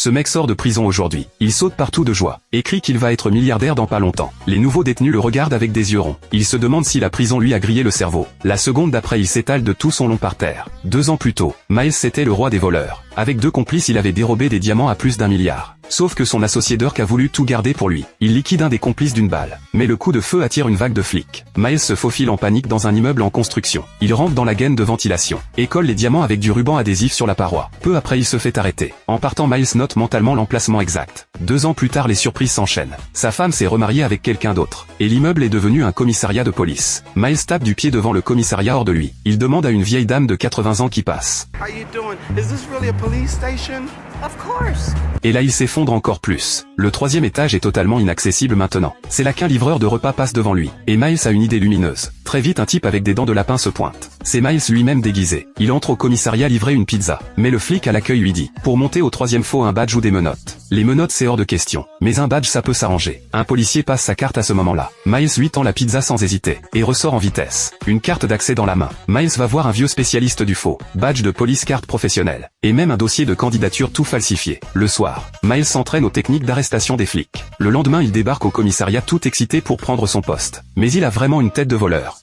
Ce mec sort de prison aujourd'hui. Il saute partout de joie et crie qu'il va être milliardaire dans pas longtemps. Les nouveaux détenus le regardent avec des yeux ronds. Il se demande si la prison lui a grillé le cerveau. La seconde d'après, il s'étale de tout son long par terre. 2 ans plus tôt, Miles était le roi des voleurs. Avec 2 complices, il avait dérobé des diamants à plus d'1 milliard. Sauf que son associé Dirk a voulu tout garder pour lui. Il liquide un des complices d'une balle. Mais le coup de feu attire une vague de flics. Miles se faufile en panique dans un immeuble en construction. Il rentre dans la gaine de ventilation et colle les diamants avec du ruban adhésif sur la paroi. Peu après, il se fait arrêter. En partant, Miles note mentalement l'emplacement exact. 2 ans plus tard, les surprises s'enchaînent. Sa femme s'est remariée avec quelqu'un d'autre. Et l'immeuble est devenu un commissariat de police. Miles tape du pied devant le commissariat hors de lui. Il demande à une vieille dame de 80 ans qui passe. Et là il s'effondre encore plus. Le 3e étage est totalement inaccessible maintenant. C'est là qu'un livreur de repas passe devant lui. Et Miles a une idée lumineuse. Très vite un type avec des dents de lapin se pointe. C'est Miles lui-même déguisé. Il entre au commissariat livrer une pizza. Mais le flic à l'accueil lui dit: pour monter au 3e, faut un badge ou des menottes. Les menottes c'est hors de question. Mais un badge ça peut s'arranger. Un policier passe sa carte à ce moment-là. Miles lui tend la pizza sans hésiter. Et ressort en vitesse. Une carte d'accès dans la main. Miles va voir un vieux spécialiste du faux. Badge de police, carte professionnelle. Et même un dossier de candidature tout falsifié. Le soir, Miles s'entraîne aux techniques d'arrestation des flics. Le lendemain, il débarque au commissariat tout excité pour prendre son poste. Mais il a vraiment une tête de voleur.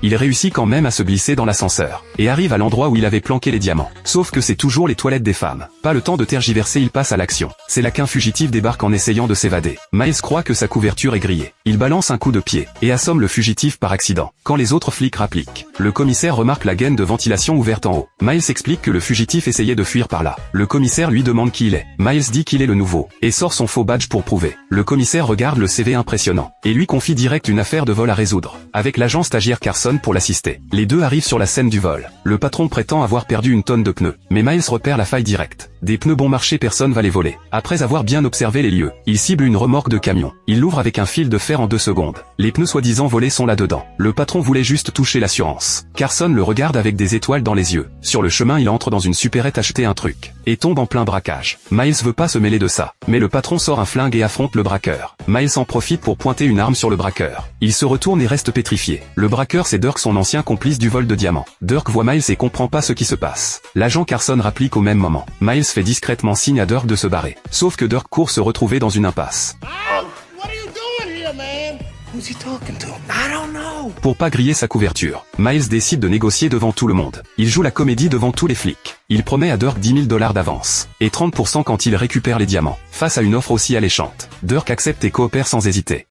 Il réussit quand même à se glisser dans l'ascenseur, et arrive à l'endroit où il avait planqué les diamants. Sauf que c'est toujours les toilettes des femmes. Pas le temps de tergiverser, il passe à l'action. C'est là qu'un fugitif débarque en essayant de s'évader. Miles croit que sa couverture est grillée. Il balance un coup de pied, et assomme le fugitif par accident. Quand les autres flics rappliquent, le commissaire remarque la gaine de ventilation ouverte en haut. Miles explique que le fugitif essayait de fuir par là. Le commissaire lui demande qui il est. Miles dit qu'il est le nouveau, et sort son faux badge pour prouver. Le commissaire regarde le CV impressionnant, et lui confie direct une affaire de vol à résoudre, avec l'agent stagiaire Carson pour l'assister. Les deux arrivent sur la scène du vol. Le patron prétend avoir perdu une tonne de pneus, mais Miles repère la faille directe. Des pneus bon marché, personne va les voler. Après avoir bien observé les lieux, il cible une remorque de camion. Il l'ouvre avec un fil de fer en 2 secondes. Les pneus soi-disant volés sont là-dedans. Le patron voulait juste toucher l'assurance. Carson le regarde avec des étoiles dans les yeux. Sur le chemin, il entre dans une supérette acheter un truc, et tombe en plein braquage. Miles veut pas se mêler de ça, mais le patron sort un flingue et affronte le braqueur. Miles en profite pour pointer une arme sur le braqueur. Il se retourne et reste pétrifié. Le braqueur, c'est Dirk, son ancien complice du vol de diamants. Dirk voit Miles et comprend pas ce qui se passe. L'agent Carson rapplique au même moment. Miles fait discrètement signe à Dirk de se barrer. Sauf que Dirk court se retrouver dans une impasse. Pour pas griller sa couverture, Miles décide de négocier devant tout le monde. Il joue la comédie devant tous les flics. Il promet à Dirk 10 000 $ d'avance, et 30% quand il récupère les diamants. Face à une offre aussi alléchante, Dirk accepte et coopère sans hésiter.